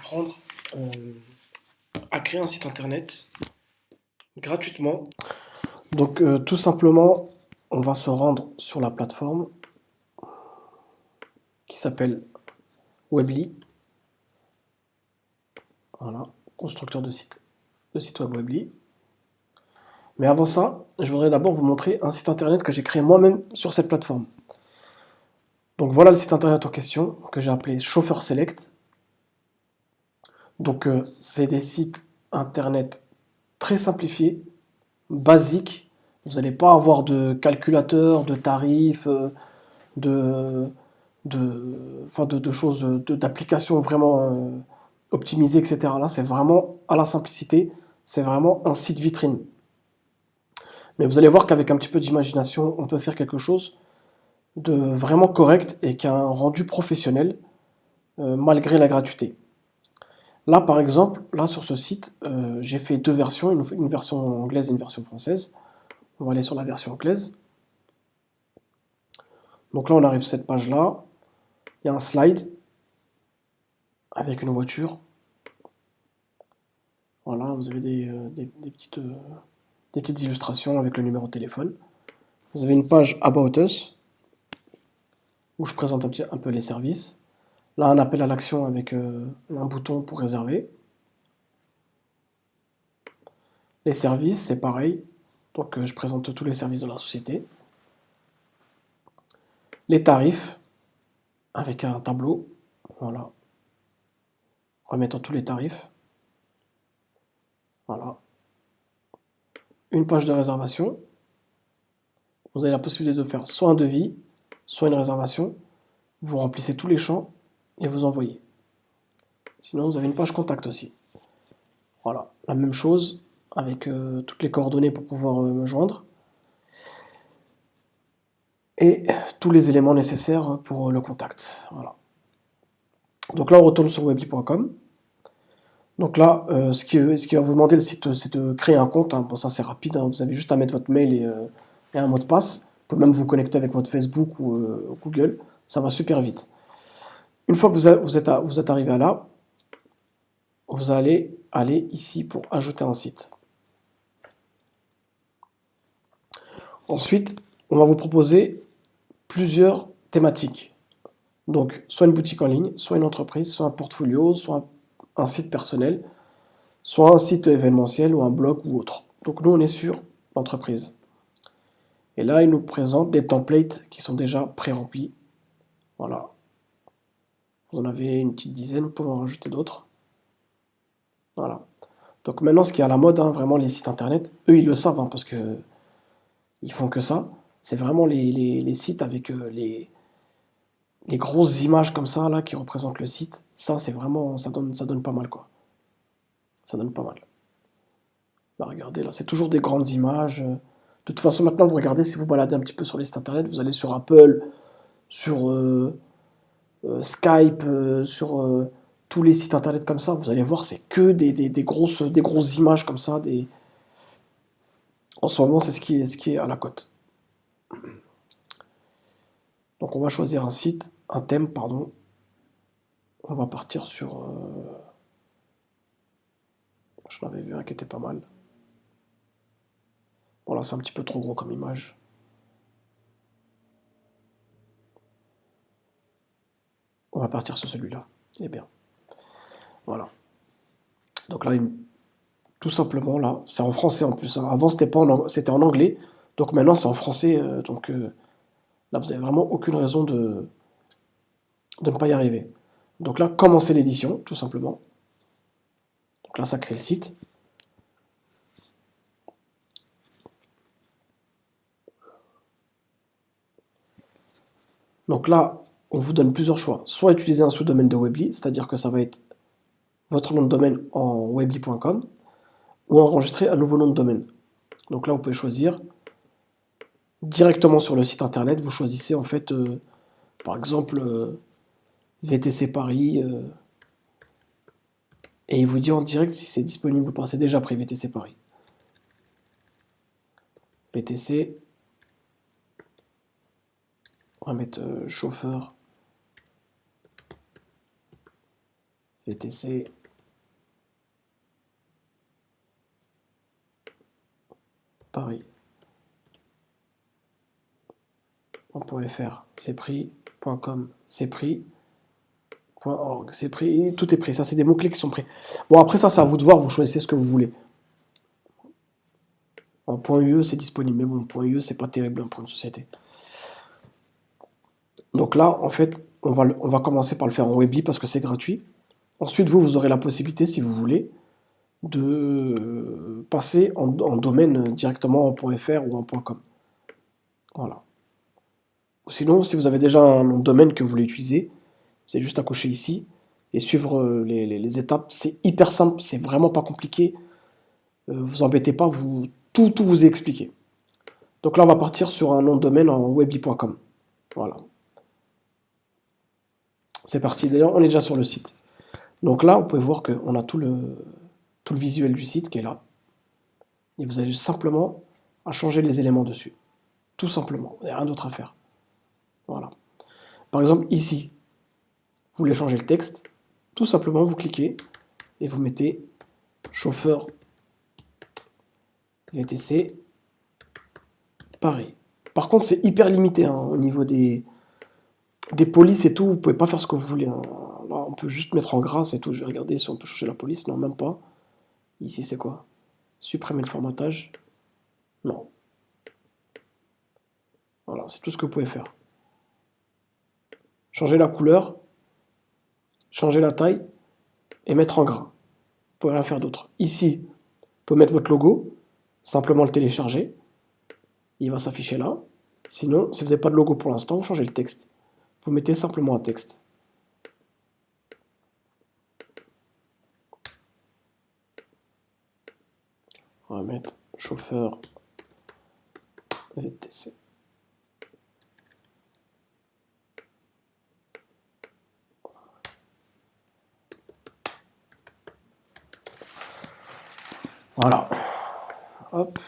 apprendre à créer un site internet gratuitement. Donc tout simplement, on va se rendre sur la plateforme qui s'appelle Webly. Voilà, constructeur de site web Webly. Mais avant ça, je voudrais d'abord vous montrer un site internet que j'ai créé moi-même sur cette plateforme. Donc voilà le site internet en question que j'ai appelé Chauffeur Select. Donc c'est des sites internet très simplifiés, basiques. Vous n'allez pas avoir de calculateur, de tarifs, de, de choses, d'applications vraiment optimisées, etc. Là, c'est vraiment à la simplicité. C'est vraiment un site vitrine. Mais vous allez voir qu'avec un petit peu d'imagination, on peut faire quelque chose de vraiment correct et qui a un rendu professionnel malgré la gratuité. Là, par exemple, là sur ce site, j'ai fait deux versions, une version anglaise et une version française. On va aller sur la version anglaise. Donc là, on arrive sur cette page-là. Il y a un slide avec une voiture. Voilà, vous avez des petites illustrations avec le numéro de téléphone. Vous avez une page About Us où je présente un peu les services. Là, un appel à l'action avec un bouton pour réserver. Les services, c'est pareil. Donc, je présente tous les services de la société. Les tarifs, avec un tableau. Voilà. Remettant tous les tarifs. Voilà. Une page de réservation. Vous avez la possibilité de faire soit un devis, soit une réservation. Vous remplissez tous les champs et vous envoyez. Sinon, vous avez une page contact aussi. Voilà. La même chose avec toutes les coordonnées pour pouvoir me joindre. Et tous les éléments nécessaires pour le contact. Voilà. Donc là, on retourne sur webly.com. Donc là, ce qui va vous demander le site, c'est de créer un compte, hein. Bon, ça c'est rapide, hein. Vous avez juste à mettre votre mail et un mot de passe. Vous pouvez même vous connecter avec votre Facebook ou Google. Ça va super vite. Une fois que vous êtes arrivé à là, vous allez aller ici pour ajouter un site. Ensuite, on va vous proposer plusieurs thématiques. Donc, soit une boutique en ligne, soit une entreprise, soit un portfolio, soit un site personnel, soit un site événementiel ou un blog ou autre. Donc nous, on est sur l'entreprise. Et là, il nous présente des templates qui sont déjà pré-remplis. Voilà. Vous en avez une petite dizaine, vous pouvez en rajouter d'autres. Voilà. Donc maintenant, ce qui est à la mode, hein, vraiment les sites internet, eux, ils le savent, hein, parce que ils font que ça. C'est vraiment les sites avec les grosses images comme ça, là, qui représentent le site. Ça, c'est vraiment, ça donne pas mal, quoi. Ça donne pas mal. Là, regardez, là, c'est toujours des grandes images. De toute façon, maintenant, vous regardez, si vous baladez un petit peu sur les sites internet, vous allez sur Apple, sur Skype, sur tous les sites internet comme ça, vous allez voir, c'est que des grosses images comme ça. En ce moment, c'est ce qui est à la cote. Donc, on va choisir un thème, pardon. On va partir sur. Je l'avais vu un qui était pas mal. Bon, là, c'est un petit peu trop gros comme image. On va partir sur celui-là. Il est bien. Voilà. Donc là, tout simplement, là, c'est en français en plus, hein. Avant, c'était en anglais. Donc maintenant, c'est en français. Donc là, vous n'avez vraiment aucune raison de ne pas y arriver. Donc là, commencer l'édition, tout simplement. Donc là, ça crée le site. Donc là, on vous donne plusieurs choix. Soit utiliser un sous-domaine de Webly, c'est-à-dire que ça va être votre nom de domaine en webly.com, ou enregistrer un nouveau nom de domaine. Donc là, vous pouvez choisir directement sur le site internet. Vous choisissez en fait, par exemple, VTC Paris, et il vous dit en direct si c'est disponible ou pas. C'est déjà pris VTC Paris. VTC, on va mettre chauffeur VTC, Paris. .fr, c'est pris. .com, c'est pris. .org, c'est pris. Tout est pris. Ça, c'est des mots-clés qui sont pris. Bon, après, ça, c'est à vous de voir. Vous choisissez ce que vous voulez. En .ue, c'est disponible. Mais bon, .ue, c'est pas terrible pour une société. Donc là, en fait, on va commencer par le faire en Weebly parce que c'est gratuit. Ensuite, vous aurez la possibilité, si vous voulez, de passer en domaine directement en .fr ou en .com. Voilà. Ou sinon, si vous avez déjà un nom de domaine que vous voulez utiliser, c'est juste à cocher ici et suivre les étapes. C'est hyper simple, c'est vraiment pas compliqué. Vous embêtez pas, tout vous est expliqué. Donc là, on va partir sur un nom de domaine en weebly.com. Voilà. C'est parti. D'ailleurs, on est déjà sur le site. Donc là, vous pouvez voir qu'on a tout le visuel du site qui est là. Et vous avez juste simplement à changer les éléments dessus. Tout simplement. Il n'y a rien d'autre à faire. Voilà. Par exemple, ici, vous voulez changer le texte. Tout simplement, vous cliquez et vous mettez chauffeur VTC Paris. Par contre, c'est hyper limité hein, au niveau des polices et tout. Vous pouvez pas faire ce que vous voulez. Hein. Là, on peut juste mettre en gras, c'est tout. Je vais regarder si on peut changer la police. Non, même pas. Ici, c'est quoi? Supprimer le formatage. Non. Voilà, c'est tout ce que vous pouvez faire. Changer la couleur, changer la taille et mettre en gras. Vous pouvez rien faire d'autre. Ici, vous pouvez mettre votre logo, simplement le télécharger. Il va s'afficher là. Sinon, si vous n'avez pas de logo pour l'instant, vous changez le texte. Vous mettez simplement un texte. On va mettre chauffeur VTC. Voilà. Hop.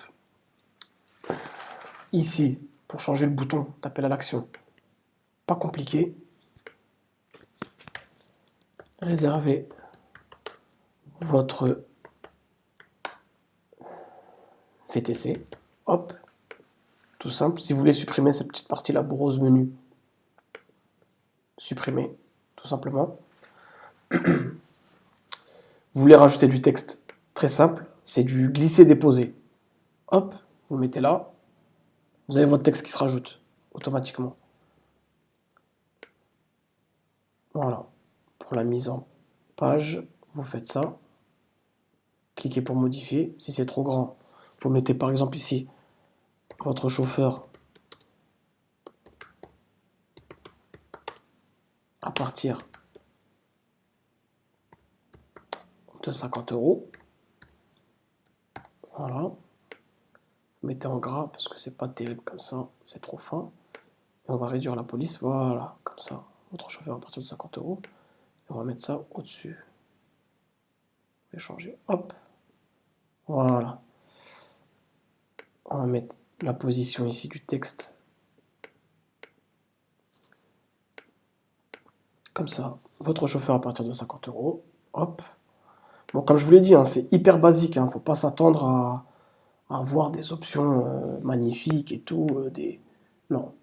Ici, pour changer le bouton d'appel à l'action, pas compliqué. Réservez votre VTC. Hop. Tout simple. Si vous voulez supprimer cette petite partie-là, browse menu, supprimer, tout simplement. Vous voulez rajouter du texte, très simple, c'est du glisser-déposer. Hop, vous mettez là, vous avez votre texte qui se rajoute automatiquement. Voilà. Pour la mise en page, vous faites ça. Cliquez pour modifier. Si c'est trop grand, vous mettez par exemple ici votre chauffeur à partir de 50 €. Voilà. Vous mettez en gras parce que c'est pas terrible comme ça, c'est trop fin. Et on va réduire la police, voilà, comme ça. Votre chauffeur à partir de 50 €. Et on va mettre ça au-dessus. Je vais changer, hop. Voilà. On va mettre la position ici du texte. Comme ça. Votre chauffeur à partir de 50 €. Hop. Bon, comme je vous l'ai dit, hein, c'est hyper basique. Hein, faut pas s'attendre à avoir des options magnifiques et tout. Non.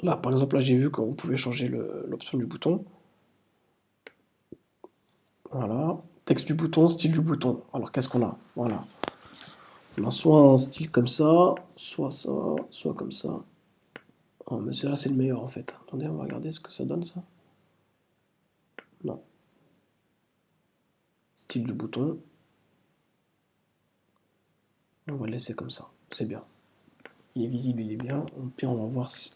Là, par exemple, là, j'ai vu que vous pouvez changer l'option du bouton. Voilà. Texte du bouton, style du bouton. Alors, qu'est-ce qu'on a? Voilà. On a soit un style comme ça, soit ça, soit comme ça. Oh, mais là, c'est le meilleur, en fait. Attendez, on va regarder ce que ça donne, ça. Non. Style du bouton. On va le laisser comme ça. C'est bien. Il est visible, il est bien. Puis on va voir si...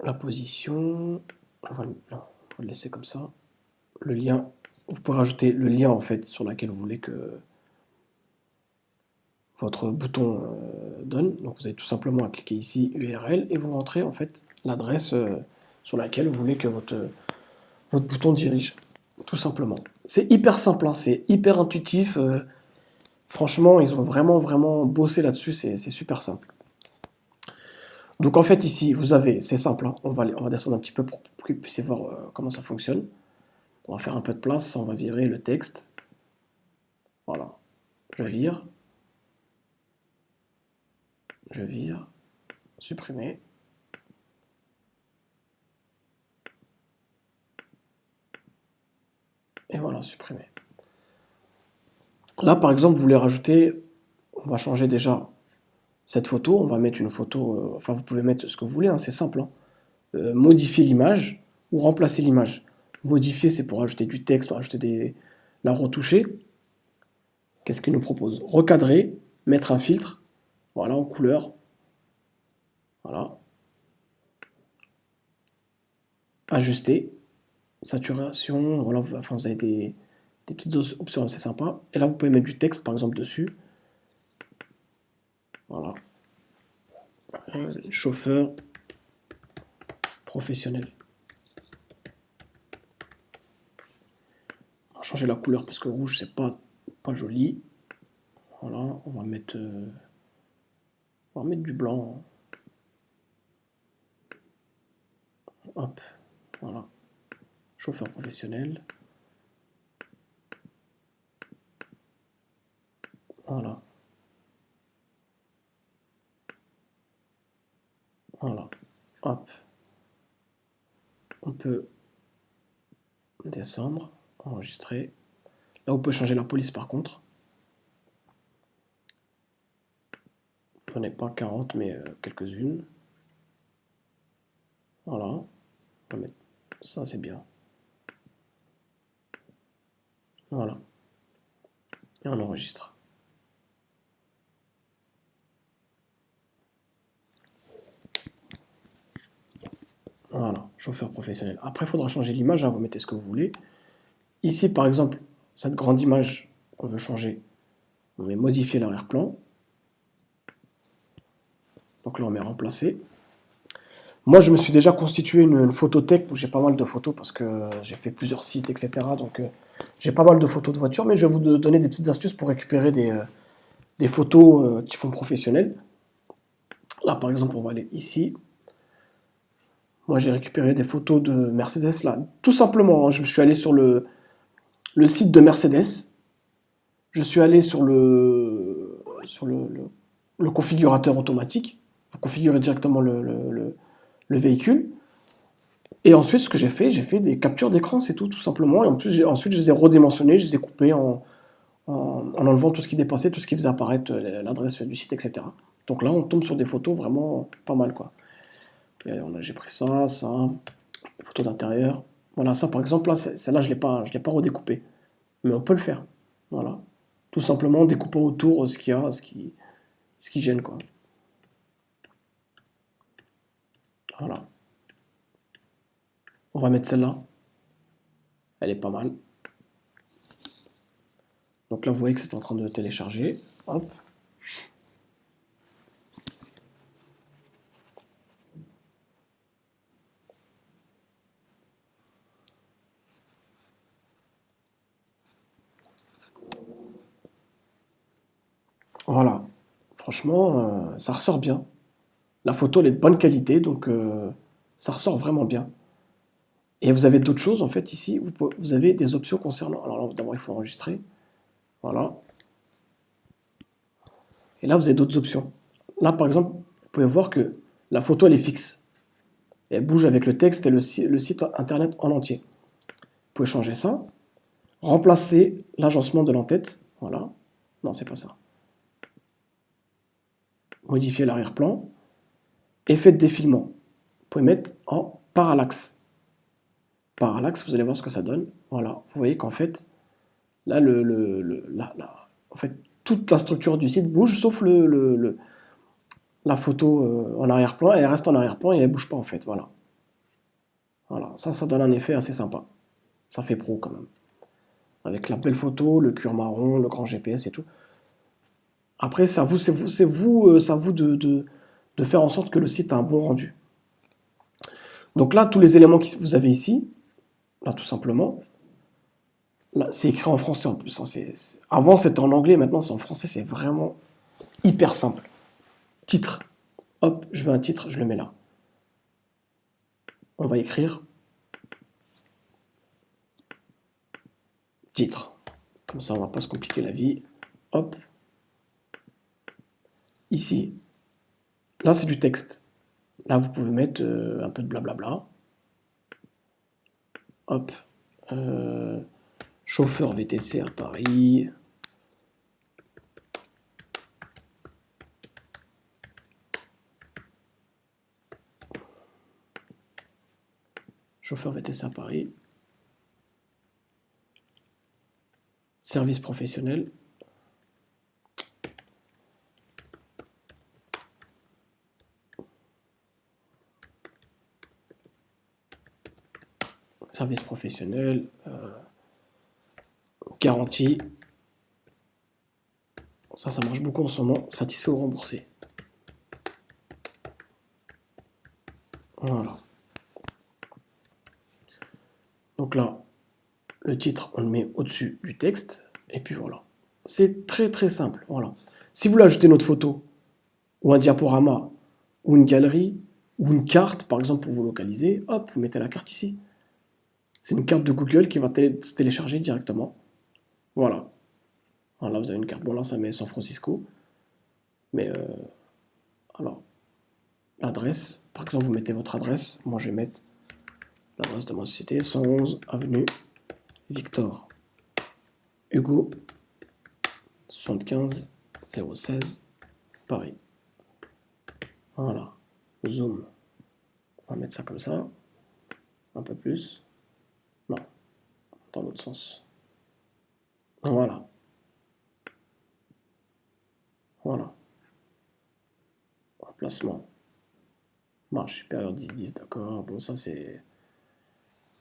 la position. On va le laisser comme ça. Le lien. Vous pouvez rajouter le lien en fait sur lequel vous voulez que votre bouton donne. Donc vous avez tout simplement à cliquer ici URL et vous rentrez en fait l'adresse sur laquelle vous voulez que votre bouton dirige. Tout simplement. C'est hyper simple, hein, c'est hyper intuitif. Franchement, ils ont vraiment bossé là-dessus, c'est super simple. Donc en fait ici, vous avez, c'est simple, hein, on va descendre un petit peu pour que vous puissiez voir comment ça fonctionne. On va faire un peu de place, on va virer le texte. Voilà, je vire, supprimer. Et voilà, supprimer. Là, par exemple, vous voulez rajouter, on va changer déjà cette photo, on va mettre une photo, enfin vous pouvez mettre ce que vous voulez, hein, c'est simple, hein. Modifier l'image ou remplacer l'image. Modifier, c'est pour ajouter du texte, pour ajouter la retoucher. Qu'est-ce qu'il nous propose? Recadrer, mettre un filtre, voilà, en couleur, voilà. Ajuster, saturation, voilà, enfin, vous avez des petites options assez sympas. Et là, vous pouvez mettre du texte, par exemple, dessus. Voilà. Chauffeur professionnel. On va changer la couleur parce que rouge, c'est pas joli. Voilà, on va mettre du blanc. Hop, voilà. Chauffeur professionnel. Voilà. Voilà. Hop. On peut descendre, enregistrer. Là, vous pouvez changer la police par contre. Prenez pas 40, mais quelques-unes. Voilà. On va mettre ça, c'est bien. Voilà. Et on enregistre. Voilà, chauffeur professionnel. Après, il faudra changer l'image, hein, vous mettez ce que vous voulez. Ici, par exemple, cette grande image, on veut changer. On met modifier l'arrière-plan. Donc là, on met remplacer. Moi, je me suis déjà constitué une photothèque où j'ai pas mal de photos parce que j'ai fait plusieurs sites, etc. Donc, j'ai pas mal de photos de voitures, mais je vais vous donner des petites astuces pour récupérer des photos qui font professionnel. Là, par exemple, on va aller ici. Moi, j'ai récupéré des photos de Mercedes, là. Tout simplement, hein, je suis allé sur le site de Mercedes. Je suis allé sur le configurateur automatique. Vous configurez directement le véhicule. Et ensuite, ce que j'ai fait des captures d'écran, c'est tout simplement. Et en plus, ensuite, je les ai redimensionnés, je les ai coupés en enlevant tout ce qui dépassait, tout ce qui faisait apparaître l'adresse du site, etc. Donc là, on tombe sur des photos vraiment pas mal, quoi. J'ai pris ça, les photos d'intérieur. Voilà, ça par exemple, là, celle-là, je l'ai pas redécoupé. Mais on peut le faire. Voilà. Tout simplement en découpant autour ce qu'il y a, ce qui gêne, quoi. Voilà. On va mettre celle-là. Elle est pas mal. Donc là, vous voyez que c'est en train de télécharger. Hop. Voilà. Franchement, ça ressort bien. La photo, elle est de bonne qualité, donc ça ressort vraiment bien. Et vous avez d'autres choses, en fait, ici. Vous avez des options concernant... Alors là, d'abord, il faut enregistrer. Voilà. Et là, vous avez d'autres options. Là, par exemple, vous pouvez voir que la photo, elle est fixe. Elle bouge avec le texte et le site internet en entier. Vous pouvez changer ça. Remplacer l'agencement de l'entête. Voilà. Non, c'est pas ça. Modifier l'arrière-plan. Effet de défilement. Vous pouvez mettre en parallaxe. Parallaxe, vous allez voir ce que ça donne. Voilà. Vous voyez qu'en fait, là, en fait, toute la structure du site bouge, sauf la photo en arrière-plan. Elle reste en arrière-plan et elle bouge pas, en fait. Voilà. Voilà. Ça donne un effet assez sympa. Ça fait pro, quand même. Avec la belle photo, le cuir marron, le grand GPS et tout. Après, c'est à vous, de faire en sorte que le site a un bon rendu. Donc là, tous les éléments que vous avez ici, là tout simplement, là c'est écrit en français en plus, hein. Avant c'était en anglais, maintenant c'est en français, c'est vraiment hyper simple. Titre, hop, je veux un titre, je le mets là. On va écrire titre. Comme ça, on va pas se compliquer la vie. Hop. Ici, là, c'est du texte. Là, vous pouvez mettre un peu de blablabla. Hop. Chauffeur VTC à Paris. Chauffeur VTC à Paris. Service professionnel. Service professionnel. Garantie. Ça marche beaucoup en ce moment. Satisfait ou remboursé. Voilà. Donc là, le titre, on le met au-dessus du texte. Et puis voilà. C'est très très simple. Voilà. Si vous voulez ajouter notre photo, ou un diaporama, ou une galerie, ou une carte, par exemple, pour vous localiser, hop, vous mettez la carte ici. C'est une carte de Google qui va se télécharger directement. Voilà. Alors là, vous avez une carte. Bon, là, ça met San Francisco. Mais, alors, l'adresse. Par exemple, vous mettez votre adresse. Moi, je vais mettre l'adresse de ma société. 111 avenue Victor Hugo 75 016 Paris. Voilà. Zoom. On va mettre ça comme ça. Un peu plus. Non. Dans l'autre sens. Voilà. Voilà. Emplacement. Marge supérieure 10-10, d'accord. Bon, ça c'est.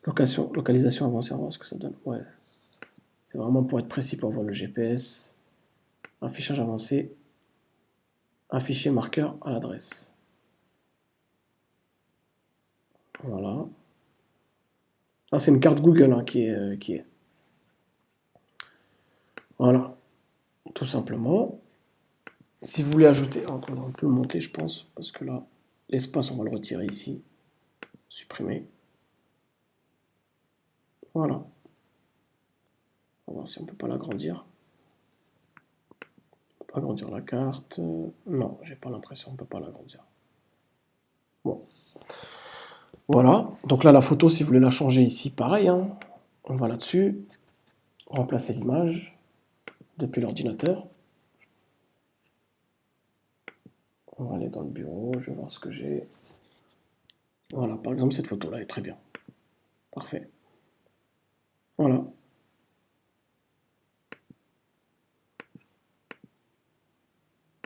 Localisation avancée, on va voir ce que ça donne. Ouais. C'est vraiment pour être précis pour voir le GPS. Affichage avancé. Afficher marqueur à l'adresse. Voilà. Là, c'est une carte Google hein, qui est. Voilà. Tout simplement. Si vous voulez ajouter. Attendez, on peut le monter, je pense. Parce que là, l'espace, on va le retirer ici. Supprimer. Voilà. On va voir si on peut pas l'agrandir. Agrandir la carte. Non, j'ai pas l'impression, on peut pas l'agrandir. Bon. Voilà. Donc là, la photo, si vous voulez la changer ici, pareil. Hein. On va là-dessus. Remplacer l'image depuis l'ordinateur. On va aller dans le bureau. Je vais voir ce que j'ai. Voilà. Par exemple, cette photo-là est très bien. Parfait. Voilà.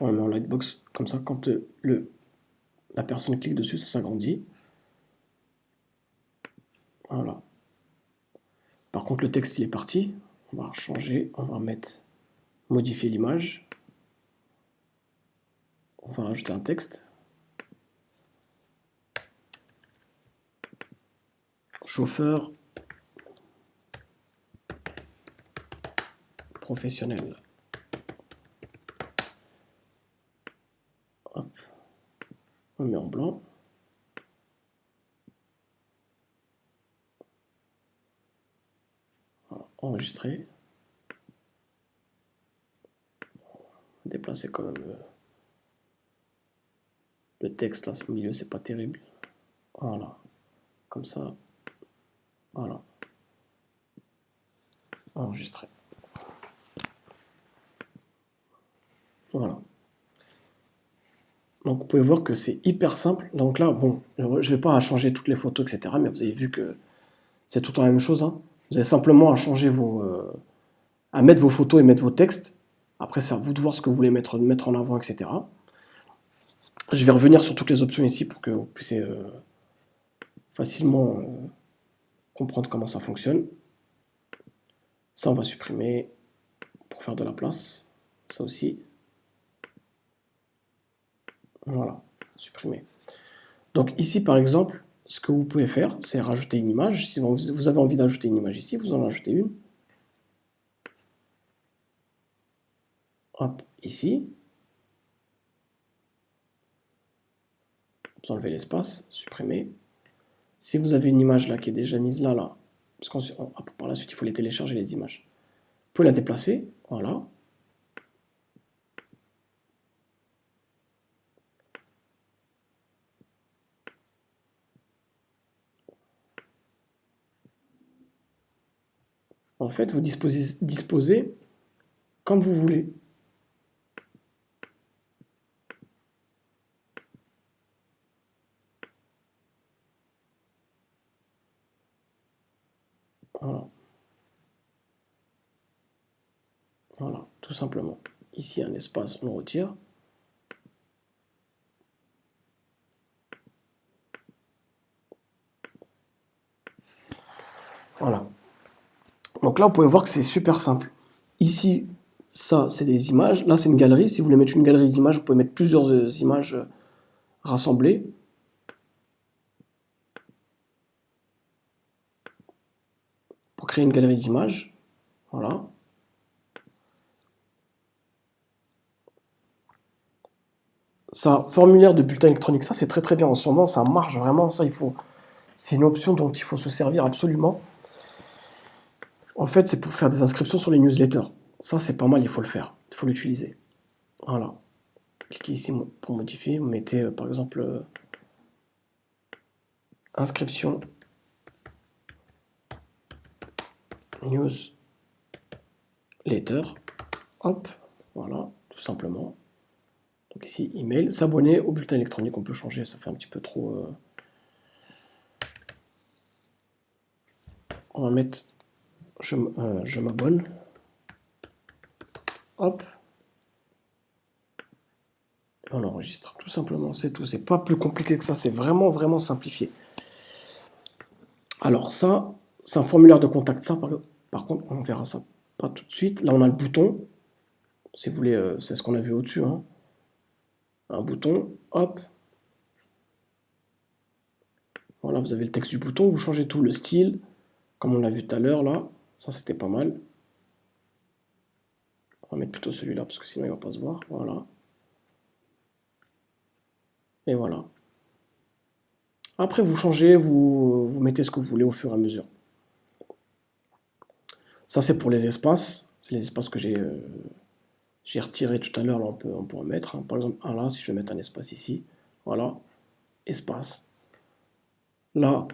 On met en lightbox. Comme ça, quand la personne clique dessus, ça s'agrandit. Voilà. Par contre, le texte, il est parti. On va changer. On va mettre modifier l'image. On va rajouter un texte. Chauffeur professionnel. Hop. On met en blanc. Voilà. Enregistrer. Déplacer quand même le texte là au milieu, c'est pas terrible. Voilà. Comme ça. Voilà. Enregistrer. Voilà. Donc vous pouvez voir que c'est hyper simple. Donc là, bon, je vais pas changer toutes les photos, etc. Mais vous avez vu que c'est tout le temps la même chose. Hein. Vous avez simplement à changer à mettre vos photos et mettre vos textes. Après, c'est à vous de voir ce que vous voulez mettre en avant, etc. Je vais revenir sur toutes les options ici pour que vous puissiez facilement comprendre comment ça fonctionne. Ça, on va supprimer pour faire de la place. Ça aussi. Voilà, supprimer. Donc ici, par exemple, ce que vous pouvez faire, c'est rajouter une image. Si vous avez envie d'ajouter une image ici, vous en ajoutez une. Hop, ici. vous enlevez l'espace, supprimez. Si vous avez une image là qui est déjà mise là, parce que par la suite il faut les télécharger les images. Vous pouvez la déplacer, voilà. En fait, vous disposez comme vous voulez. Voilà. Voilà, tout simplement. Ici, un espace, on retire. Voilà. Donc là, vous pouvez voir que c'est super simple. Ici, ça, c'est des images. Là, c'est une galerie. Si vous voulez mettre une galerie d'images, vous pouvez mettre plusieurs images rassemblées. Pour créer une galerie d'images. Voilà. Ça, formulaire de bulletin électronique, ça, c'est très très bien. En ce moment, ça marche vraiment. Ça, c'est une option dont il faut se servir absolument. En fait, c'est pour faire des inscriptions sur les newsletters. Ça, c'est pas mal, il faut le faire. Il faut l'utiliser. Voilà. Cliquez ici pour modifier. Vous mettez, par exemple, inscription newsletter. Hop, voilà, tout simplement. Donc ici, email, s'abonner au bulletin électronique, on peut changer, ça fait un petit peu trop... On va mettre je m'abonne. Hop. Et on enregistre, tout simplement, c'est tout. C'est pas plus compliqué que ça, c'est vraiment, vraiment simplifié. Alors ça, c'est un formulaire de contact. Ça, par contre, on verra ça pas tout de suite. Là, on a le bouton. Si vous voulez, c'est ce qu'on a vu au-dessus. Hein. Un bouton, hop. Voilà, vous avez le texte du bouton. Vous changez tout, le style, comme on l'a vu tout à l'heure, là. Ça, c'était pas mal. On va mettre plutôt celui-là, parce que sinon, il va pas se voir. Voilà. Et voilà. Après, vous changez, vous mettez ce que vous voulez au fur et à mesure. Ça, c'est pour les espaces. C'est les espaces que j'ai retirés tout à l'heure. Là, on peut en mettre. Hein. Par exemple, là, si je vais mettre un espace ici. Voilà. Espace. Là,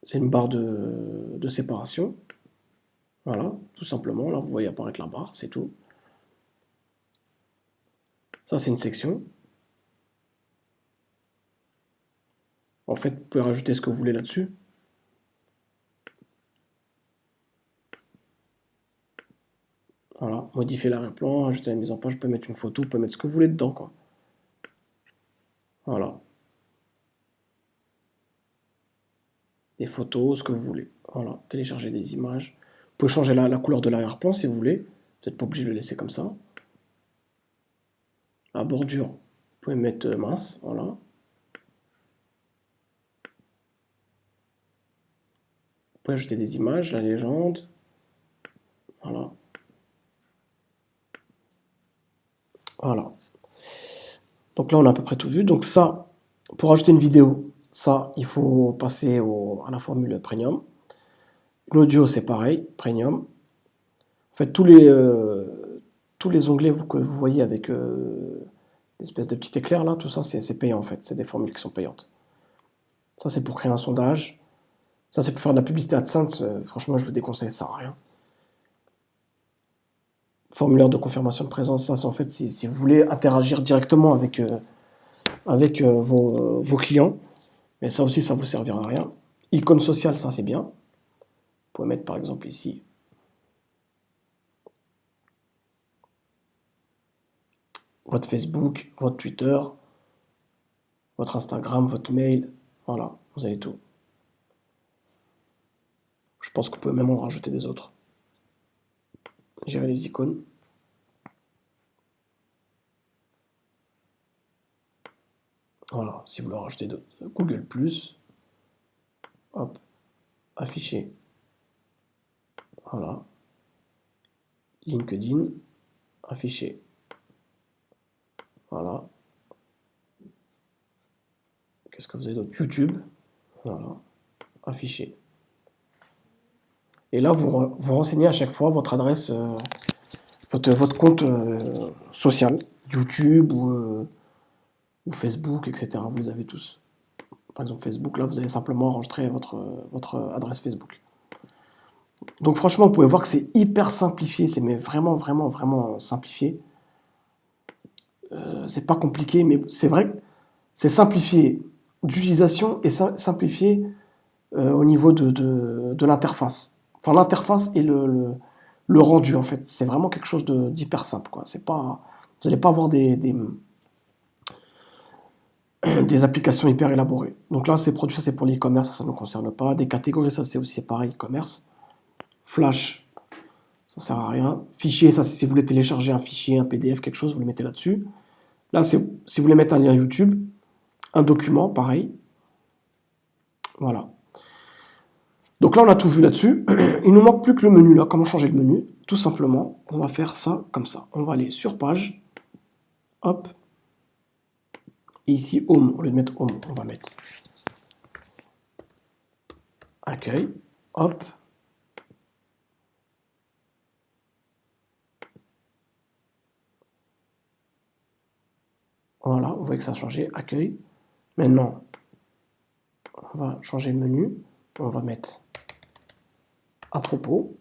c'est une barre de séparation. Voilà, tout simplement. Là, vous voyez apparaître la barre, c'est tout. Ça, c'est une section. En fait, vous pouvez rajouter ce que vous voulez là-dessus. Voilà, modifier l'arrière-plan, ajouter la mise en page, vous pouvez mettre une photo, vous pouvez mettre ce que vous voulez dedans, quoi. Voilà. Des photos, ce que vous voulez. Voilà, télécharger des images. Vous pouvez changer la couleur de l'arrière-plan si vous voulez. Vous n'êtes pas obligé de le laisser comme ça. La bordure, vous pouvez mettre mince, voilà. Vous pouvez ajouter des images, la légende. Voilà. Voilà. Donc là, on a à peu près tout vu. Donc ça, pour ajouter une vidéo, ça, il faut passer à la formule premium. L'audio, c'est pareil, premium. En fait, tous les onglets que vous voyez avec l'espèce de petit éclair là, tout ça, c'est payant en fait. C'est des formules qui sont payantes. Ça, c'est pour créer un sondage. Ça, c'est pour faire de la publicité AdSense. Franchement, je vous déconseille, ça sert à rien. Formulaire de confirmation de présence, ça, c'est en fait si vous voulez interagir directement avec vos clients. Mais ça aussi, ça vous servira à rien. Icône sociale, ça, c'est bien. Vous pouvez mettre par exemple ici votre Facebook, votre Twitter, votre Instagram, votre mail. Voilà, vous avez tout. Je pense que vous pouvez même en rajouter des autres. Gérer les icônes. Voilà, si vous voulez en rajouter d'autres. Google+, hop, afficher. Voilà. LinkedIn, afficher. Voilà. Qu'est-ce que vous avez d'autre? YouTube. Voilà. Afficher. Et là, vous renseignez à chaque fois votre adresse, votre compte social, YouTube ou Facebook, etc. Vous les avez tous. Par exemple, Facebook, là, vous allez simplement enregistrer votre adresse Facebook. Donc franchement, vous pouvez voir que c'est hyper simplifié, c'est mais vraiment, vraiment, vraiment simplifié. C'est pas compliqué, mais c'est vrai que c'est simplifié d'utilisation et simplifié au niveau de l'interface. Enfin, l'interface et le rendu, en fait. C'est vraiment quelque chose d'hyper simple, quoi. C'est pas, vous n'allez pas avoir des applications hyper élaborées. Donc là, c'est produit, ça c'est pour l'e-commerce, ça ne nous concerne pas. Des catégories, ça c'est aussi pareil, e-commerce. Flash, ça sert à rien. Fichier, ça c'est si vous voulez télécharger un fichier, un PDF, quelque chose, vous le mettez là-dessus. Là, si vous voulez mettre un lien YouTube, un document, pareil. Voilà. Donc là, on a tout vu là-dessus. Il nous manque plus que le menu là. Comment changer le menu? Tout simplement, on va faire ça comme ça. On va aller sur page. Hop. Et ici, home. Au lieu de mettre home, on va mettre accueil. Hop. Voilà, vous voyez que ça a changé. Accueil. Maintenant, on va changer le menu. On va mettre à propos.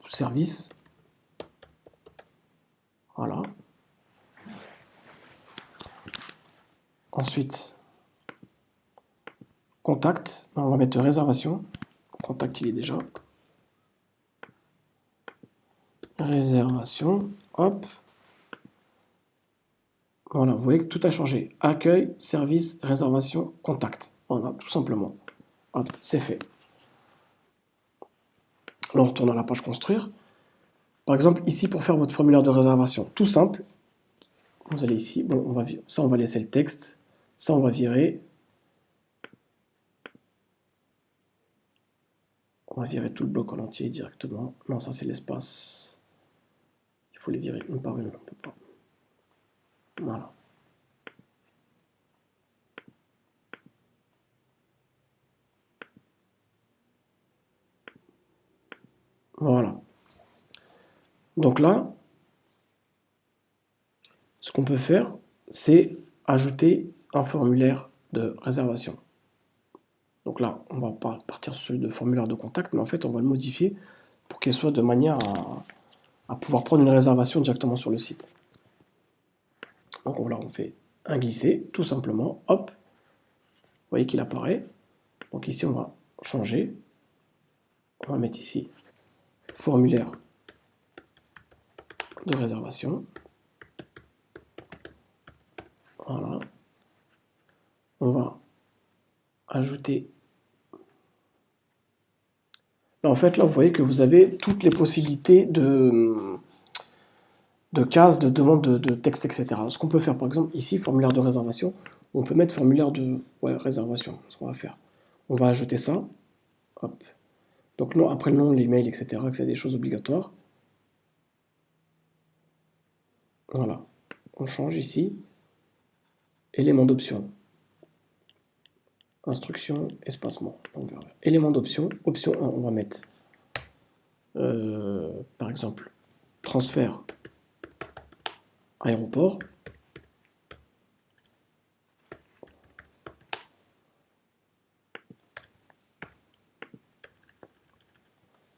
Service. Voilà. Ensuite, contact. On va mettre réservation. Contact, il est déjà. Réservation. Hop. Voilà, vous voyez que tout a changé. Accueil, service, réservation, contact. Voilà, tout simplement. Hop, c'est fait. Là, on retourne à la page construire. Par exemple, ici, pour faire votre formulaire de réservation, tout simple. Vous allez ici. Bon, ça, on va laisser le texte. Ça, on va virer. On va virer tout le bloc en entier directement. Non, ça, c'est l'espace. Il faut les virer une par une. On peut pas. Voilà. Voilà. Donc là, ce qu'on peut faire, c'est ajouter un formulaire de réservation. Donc là, on va partir sur celui de formulaire de contact, mais en fait, on va le modifier pour qu'il soit de manière à pouvoir prendre une réservation directement sur le site. Donc voilà, on fait un glisser, tout simplement, hop, vous voyez qu'il apparaît. Donc ici, on va changer. On va mettre ici formulaire de réservation. Voilà. On va ajouter. Là, en fait, là, vous voyez que vous avez toutes les possibilités de cases, de demande de texte, etc. Ce qu'on peut faire, par exemple, ici, formulaire de réservation, on peut mettre formulaire de réservation. Ce qu'on va faire. On va ajouter ça. Hop. Donc, non, après le nom, l'email, etc., que c'est des choses obligatoires. Voilà. On change ici. Élément d'option. Instruction, espacement. Élément d'option. Option 1, on va mettre, par exemple, transfert aéroport.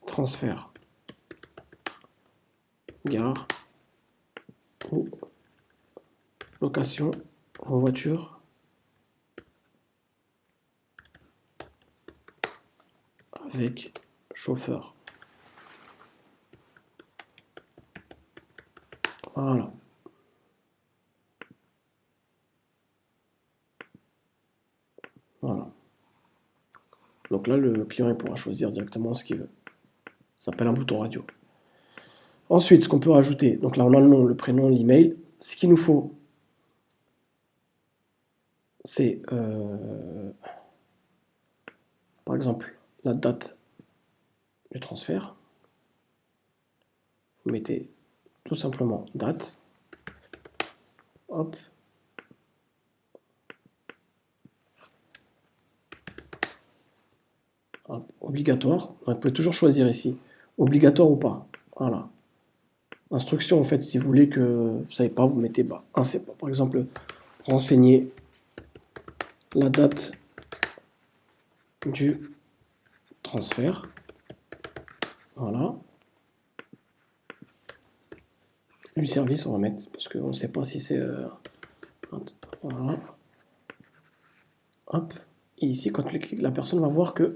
Transfert gare ou location en voiture avec chauffeur. Voilà. Voilà. Donc là, le client il pourra choisir directement ce qu'il veut. Ça s'appelle un bouton radio. Ensuite, ce qu'on peut rajouter, donc là on a le nom, le prénom, l'email. Ce qu'il nous faut, c'est par exemple la date du transfert. Vous mettez tout simplement date. Hop. Hop, obligatoire. Vous pouvez toujours choisir ici. Obligatoire ou pas. Voilà. Instruction, en fait, si vous voulez que vous ne savez pas, vous mettez par exemple, renseigner la date du transfert. Voilà. Du service, on va mettre, parce qu'on ne sait pas si c'est... voilà. Hop. Et ici, quand on clique, la personne va voir que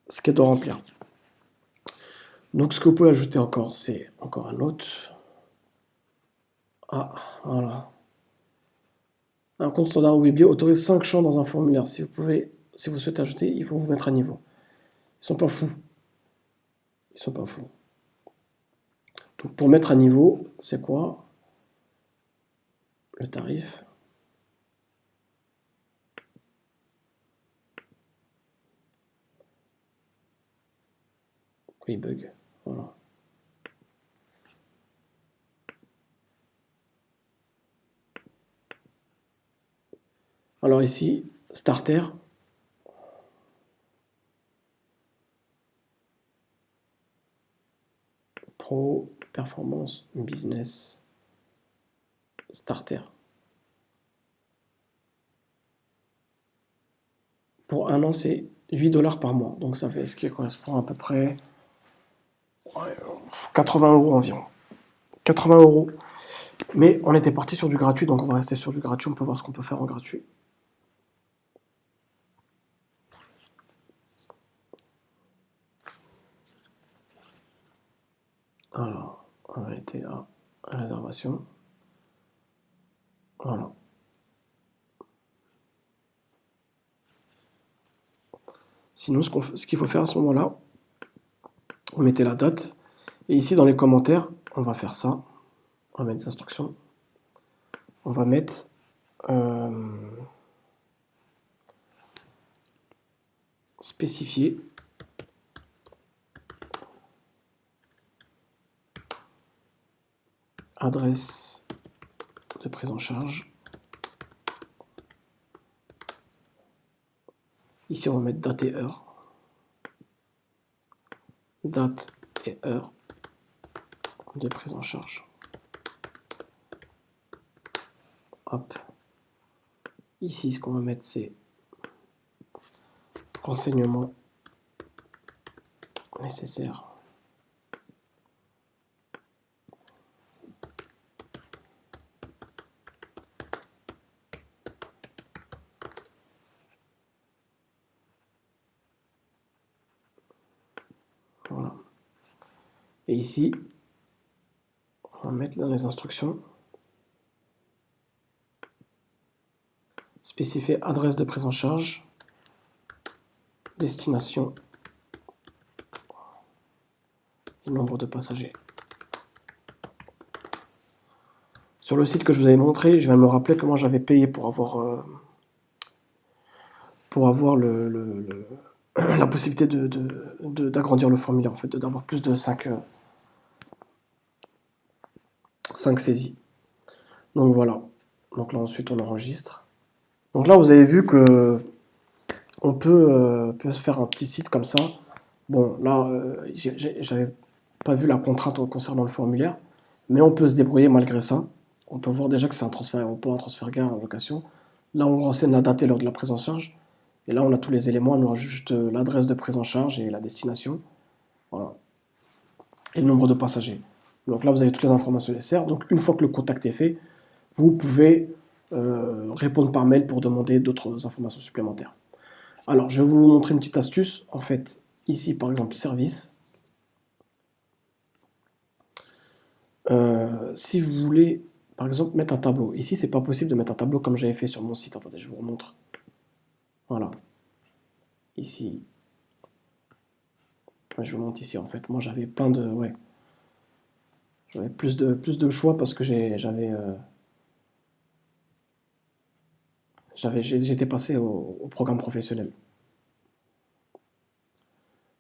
ce qu'elle doit remplir. Donc, ce que vous pouvez ajouter encore, c'est encore un autre. Ah, voilà. Un compte standard ou biblio autorise 5 champs dans un formulaire. Si vous souhaitez ajouter, il faut vous mettre à niveau. Ils sont pas fous. Ils sont pas fous. Donc, pour mettre à niveau, c'est quoi le tarif? Pourquoi il bug? Voilà. Alors ici, starter. Pro, performance, business, starter. Pour un an, c'est 8 $ par mois. Donc ça fait ce qui correspond à peu près 80 € environ. 80 €. Mais on était parti sur du gratuit, donc on va rester sur du gratuit. On peut voir ce qu'on peut faire en gratuit. Alors, on va été à réservation. Voilà. Sinon, ce qu'il faut faire à ce moment-là, vous mettez la date. Et ici, dans les commentaires, on va faire ça. On va mettre des instructions. On va mettre... spécifier adresse de prise en charge. Ici, on va mettre date et heure. Date et heure de prise en charge. Hop. Ici, ce qu'on va mettre, c'est renseignements nécessaires. Voilà. Et ici, on va mettre dans les instructions spécifier adresse de prise en charge, destination et nombre de passagers. Sur le site que je vous avais montré, je viens de me rappeler comment j'avais payé pour avoir la possibilité d'agrandir le formulaire, en fait, d'avoir plus de 5 saisies. Donc voilà. Donc là, ensuite, on enregistre. Donc là, vous avez vu que on peut se faire un petit site comme ça. Bon, là, j'avais pas vu la contrainte concernant le formulaire, mais on peut se débrouiller malgré ça. On peut voir déjà que c'est un transfert aéroport, un transfert gare, en location. Là, on renseigne la date et l'heure de la prise en charge. Et là, on a tous les éléments. On aura juste l'adresse de prise en charge et la destination. Voilà. Et le nombre de passagers. Donc là, vous avez toutes les informations nécessaires. Donc, une fois que le contact est fait, vous pouvez répondre par mail pour demander d'autres informations supplémentaires. Alors, je vais vous montrer une petite astuce. En fait, ici, par exemple, service. Si vous voulez, par exemple, mettre un tableau. Ici, c'est pas possible de mettre un tableau comme j'avais fait sur mon site. Attendez, je vous remontre. Voilà. Ici. Je vous montre ici, en fait. Moi, j'avais plein de... Ouais. J'avais plus de choix parce que j'étais passé au programme professionnel.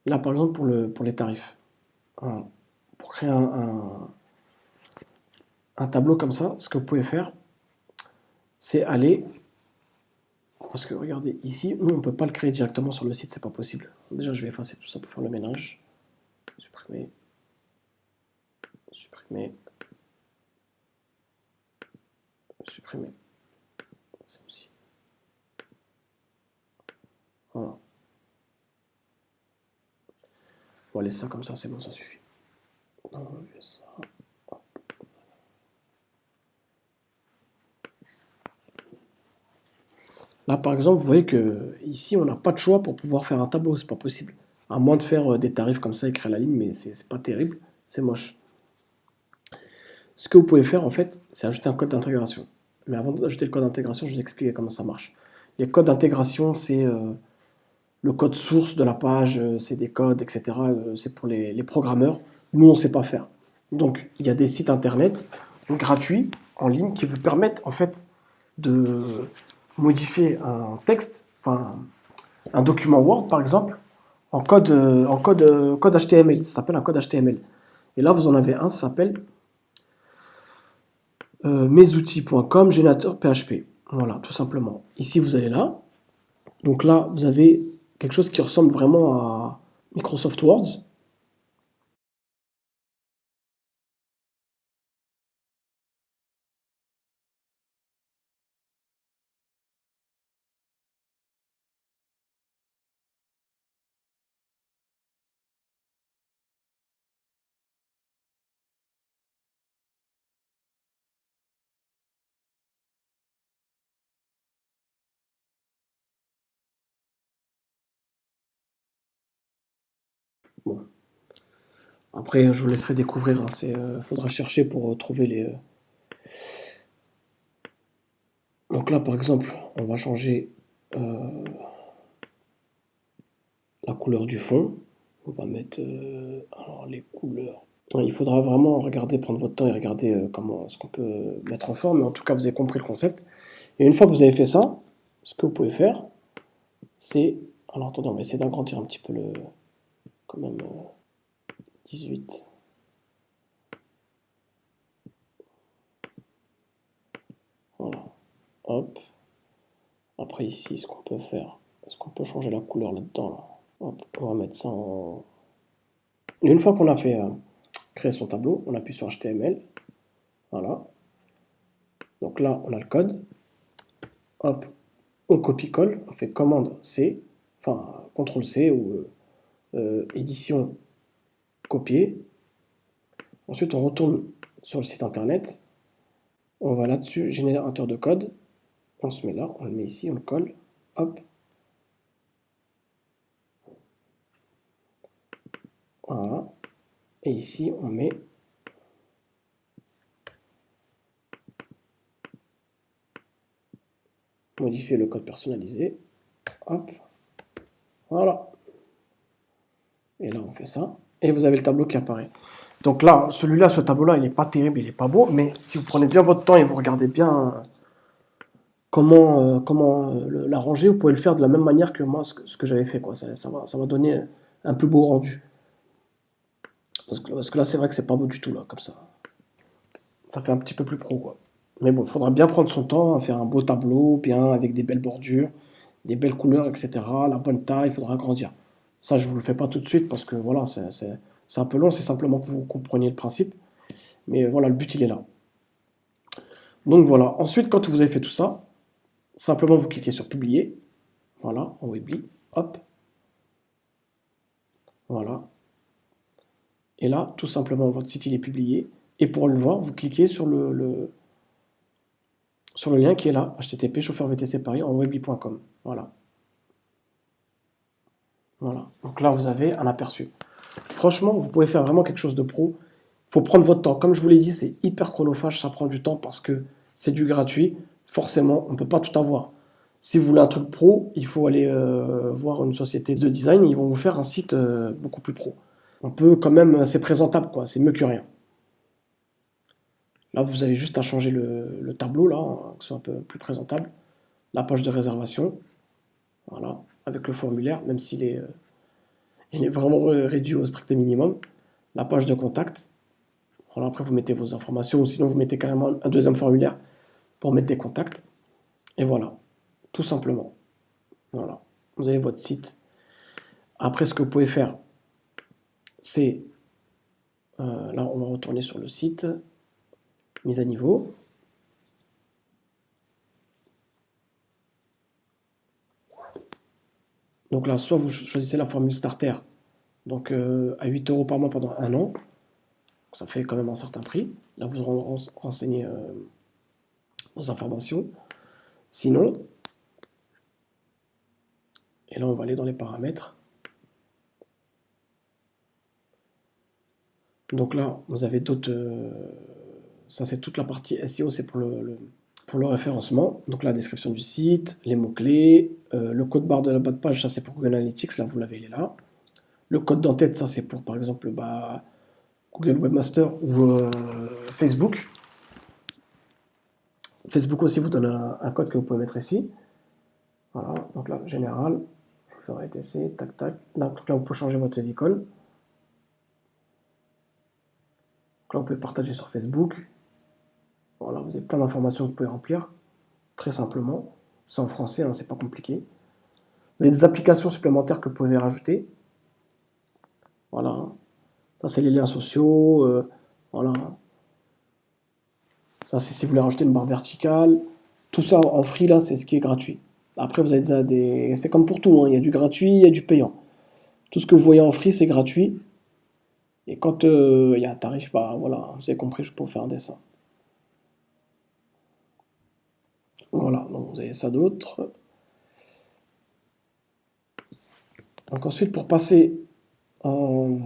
Là, par exemple, pour les tarifs. Voilà. Pour créer un tableau comme ça, ce que vous pouvez faire, c'est aller Parce que regardez, ici, nous, on ne peut pas le créer directement sur le site, c'est pas possible. Déjà, je vais effacer tout ça pour faire le ménage. Supprimer. Supprimer. Supprimer. Ça aussi. Voilà. On va laisser ça comme ça, c'est bon, ça suffit. On va enlever ça. Là, par exemple, vous voyez que ici, on n'a pas de choix pour pouvoir faire un tableau, c'est pas possible. À moins de faire des tarifs comme ça, écrire la ligne, mais c'est pas terrible, c'est moche. Ce que vous pouvez faire, en fait, c'est ajouter un code d'intégration. Mais avant d'ajouter le code d'intégration, je vais vous expliquer comment ça marche. Les codes d'intégration, c'est le code source de la page, c'est des codes, etc. C'est pour les programmeurs. Nous, on ne sait pas faire. Donc, il y a des sites internet gratuits, en ligne, qui vous permettent, en fait, de modifier un texte, enfin, un document Word, par exemple, code HTML. Ça s'appelle un code HTML. Et là, vous en avez un, ça s'appelle mesoutils.com générateur PHP. Voilà, tout simplement. Ici, vous allez là. Donc là, vous avez quelque chose qui ressemble vraiment à Microsoft Word. Bon. Après, je vous laisserai découvrir. Faudra chercher pour trouver les. Donc là, par exemple, on va changer la couleur du fond. On va mettre alors les couleurs. Ouais, il faudra vraiment regarder, prendre votre temps et regarder comment ce qu'on peut mettre en forme. Mais en tout cas, vous avez compris le concept. Et une fois que vous avez fait ça, ce que vous pouvez faire, c'est. Alors attendez, on va essayer d'agrandir un petit peu le. Quand même 18. Voilà. Hop. Après ici, ce qu'on peut faire, est-ce qu'on peut changer la couleur là-dedans là. Hop, on va mettre ça en. Et une fois qu'on a fait créer son tableau, on appuie sur HTML. Voilà. Donc là, on a le code. Hop, on copie-colle, on fait commande C, enfin CTRL C ou édition copier. Ensuite, on retourne sur le site internet. On va là-dessus, générateur de code. On se met là, on le met ici, on le colle. Hop. Voilà. Et ici, on met modifier le code personnalisé. Hop. Voilà. Et là, on fait ça. Et vous avez le tableau qui apparaît. Donc là, celui-là, ce tableau-là, il n'est pas terrible, il n'est pas beau. Mais si vous prenez bien votre temps et vous regardez bien comment l'arranger, vous pouvez le faire de la même manière que moi, ce que j'avais fait. Quoi. Ça va donner un plus beau rendu. Parce que là, c'est vrai que c'est pas beau du tout, là, comme ça. Ça fait un petit peu plus pro, quoi. Mais bon, il faudra bien prendre son temps à faire un beau tableau, bien, avec des belles bordures, des belles couleurs, etc. La bonne taille, il faudra agrandir. Ça, je ne vous le fais pas tout de suite parce que voilà, c'est un peu long, c'est simplement que vous compreniez le principe. Mais voilà, le but, il est là. Donc voilà, ensuite, quand vous avez fait tout ça, simplement vous cliquez sur publier. Voilà, en Weebly, hop. Voilà. Et là, tout simplement, votre site, il est publié. Et pour le voir, vous cliquez sur sur le lien qui est là, http chauffeur VTC Paris en weebly.com. Voilà. Voilà. Donc là, vous avez un aperçu. Franchement, vous pouvez faire vraiment quelque chose de pro. Il faut prendre votre temps. Comme je vous l'ai dit, c'est hyper chronophage, ça prend du temps parce que c'est du gratuit. Forcément, on ne peut pas tout avoir. Si vous voulez un truc pro, il faut aller voir une société de design. Ils vont vous faire un site beaucoup plus pro. On peut quand même, c'est présentable, quoi. C'est mieux que rien. Là, vous avez juste à changer le tableau, là, hein, que ce soit un peu plus présentable. La page de réservation, voilà, avec le formulaire, même il est vraiment réduit au strict minimum. La page de contact. Voilà, après, vous mettez vos informations, ou sinon vous mettez carrément un deuxième formulaire pour mettre des contacts. Et voilà, tout simplement. Voilà. Vous avez votre site. Après, ce que vous pouvez faire, c'est... là, on va retourner sur le site. Mise à niveau. Donc là, soit vous choisissez la formule starter, donc à 8 euros par mois pendant un an. Ça fait quand même un certain prix. Là, vous renseignez vos informations. Sinon, et là, on va aller dans les paramètres. Donc là, vous avez d'autres... ça, c'est toute la partie SEO, c'est pour le référencement. Donc la description du site, les mots-clés, le code barre de la bas de page, ça c'est pour Google Analytics, là vous l'avez, il est là. Le code d'entête, ça c'est pour par exemple Google Webmaster ou Facebook. Facebook aussi vous donne un code que vous pouvez mettre ici. Voilà, donc là, général, je ferai etc, tac tac. Là, donc là, vous pouvez changer votre favicon. Donc là, vous pouvez partager sur Facebook. Voilà, vous avez plein d'informations que vous pouvez remplir, très simplement. C'est en français, hein, c'est pas compliqué. Vous avez des applications supplémentaires que vous pouvez rajouter. Voilà, ça c'est les liens sociaux. Voilà, ça c'est si vous voulez rajouter une barre verticale. Tout ça en free là, c'est ce qui est gratuit. Après, vous avez des. C'est comme pour tout, hein, il y a du gratuit, il y a du payant. Tout ce que vous voyez en free, c'est gratuit. Et quand il y a un tarif, bah voilà, vous avez compris, je peux vous faire un dessin. Voilà, donc vous avez ça d'autre. Donc ensuite, pour passer en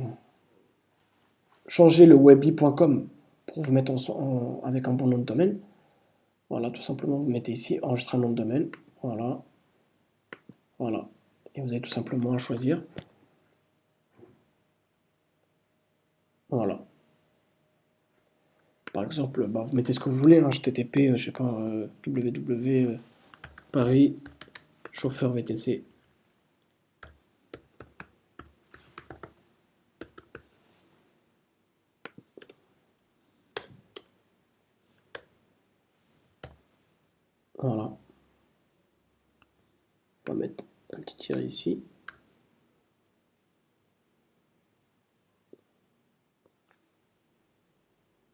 changer le webby.com pour vous mettre avec un bon nom de domaine. Voilà, tout simplement, vous mettez ici enregistrer un nom de domaine. Voilà, voilà. Et vous avez tout simplement à choisir. Voilà. Par exemple, bah, vous mettez ce que vous voulez, hein, HTTP, je sais pas, www Paris chauffeur VTC. Voilà. On va mettre un petit tiret ici.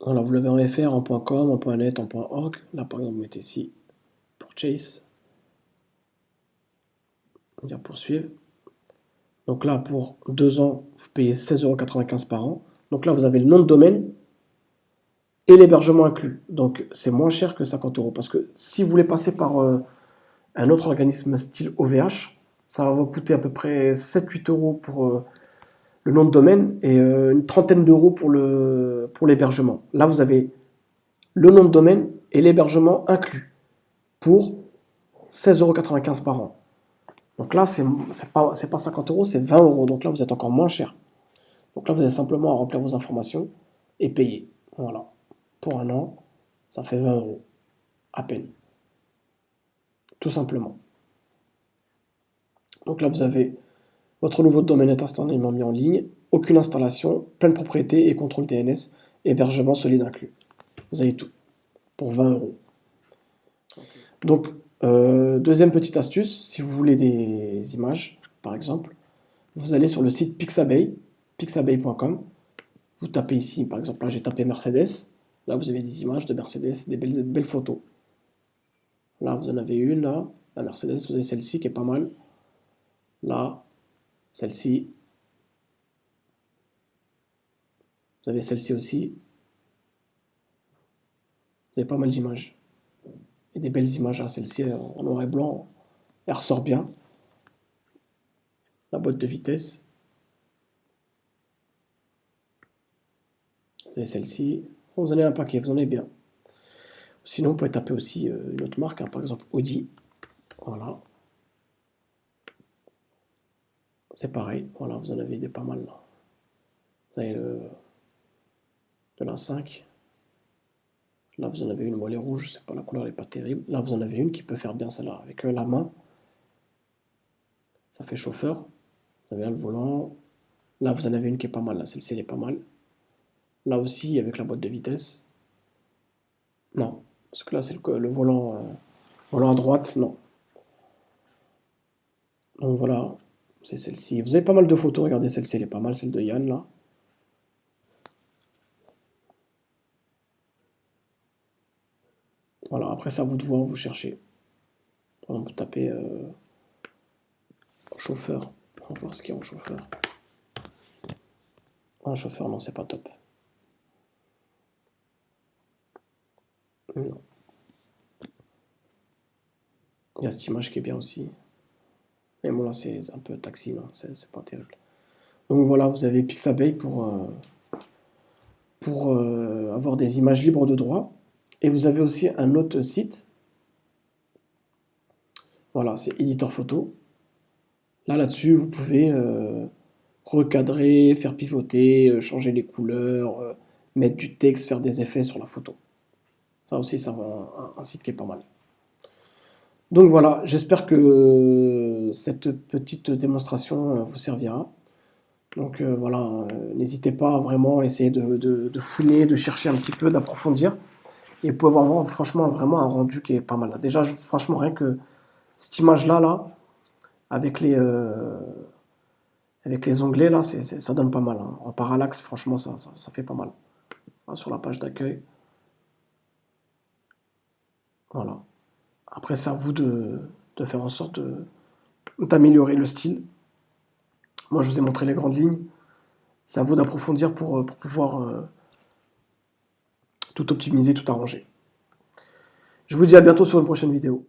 Voilà, vous l'avez en FR, en .com, en .net, en .org. Là, par exemple, vous mettez ici Purchase. On va dire poursuivre. Donc là, pour 2 ans, vous payez 16,95 € par an. Donc là, vous avez le nom de domaine et l'hébergement inclus. Donc c'est moins cher que 50 euros. Parce que si vous voulez passer par un autre organisme style OVH, ça va vous coûter à peu près 7-8 euros pour le nom de domaine et une trentaine d'euros pour l'hébergement. Là, vous avez le nom de domaine et l'hébergement inclus pour 16,95 € par an. Donc là, c'est pas 50 euros, c'est 20 euros. Donc là, vous êtes encore moins cher. Donc là, vous avez simplement à remplir vos informations et payer. Voilà. Pour un an, ça fait 20 euros. À peine. Tout simplement. Donc là, vous avez votre nouveau domaine est instantanément mis en ligne. Aucune installation, pleine propriété et contrôle DNS. Hébergement solide inclus. Vous avez tout. Pour 20 euros. Donc, deuxième petite astuce, si vous voulez des images, par exemple, vous allez sur le site Pixabay, pixabay.com. Vous tapez ici, par exemple, là j'ai tapé Mercedes. Là, vous avez des images de Mercedes, des belles photos. Là, vous en avez une, là, la Mercedes, vous avez celle-ci qui est pas mal. Là, celle-ci. Vous avez celle-ci aussi. Vous avez pas mal d'images. Et des belles images, hein. Celle-ci en noir et blanc, elle ressort bien. La boîte de vitesse. Vous avez celle-ci. Vous en avez un paquet, vous en avez bien. Sinon, vous pouvez taper aussi une autre marque, hein, par exemple Audi. Voilà. C'est pareil. Voilà, vous en avez des pas mal là. Vous avez de la 5. Là, vous en avez une, bon, elle est rouge, c'est pas la couleur, elle n'est pas terrible. Là, vous en avez une qui peut faire bien celle-là, avec la main. Ça fait chauffeur. Vous avez là le volant. Là, vous en avez une qui est pas mal, là, celle-ci, elle est pas mal. Là aussi, avec la boîte de vitesse. Non, parce que là, c'est le volant, volant à droite, non. Donc voilà, c'est celle-ci. Vous avez pas mal de photos, regardez celle-ci, elle est pas mal, celle de Yann là. Voilà, après c'est à vous de voir, vous cherchez. Par exemple, vous tapez chauffeur. On va voir ce qu'il y a en chauffeur. Un chauffeur, non, c'est pas top. Non. Il y a cette image qui est bien aussi. Mais bon, là, c'est un peu taxi, non, c'est pas terrible. Donc voilà, vous avez Pixabay pour avoir des images libres de droit. Et vous avez aussi un autre site. Voilà, c'est Editor Photo. Là-dessus, vous pouvez recadrer, faire pivoter, changer les couleurs, mettre du texte, faire des effets sur la photo. Ça aussi, c'est un site qui est pas mal. Donc voilà, j'espère que cette petite démonstration vous servira. Donc voilà, n'hésitez pas à vraiment essayer de fouiner, de chercher un petit peu, d'approfondir. Et vous pouvez avoir franchement vraiment un rendu qui est pas mal. Déjà, franchement, rien que cette image-là, là, avec avec les onglets, là, ça donne pas mal, hein. En parallaxe, franchement, ça fait pas mal. Là, sur la page d'accueil, voilà. Après, c'est à vous de faire en sorte d'améliorer le style. Moi, je vous ai montré les grandes lignes. C'est à vous d'approfondir pour pouvoir tout optimiser, tout arranger. Je vous dis à bientôt sur une prochaine vidéo.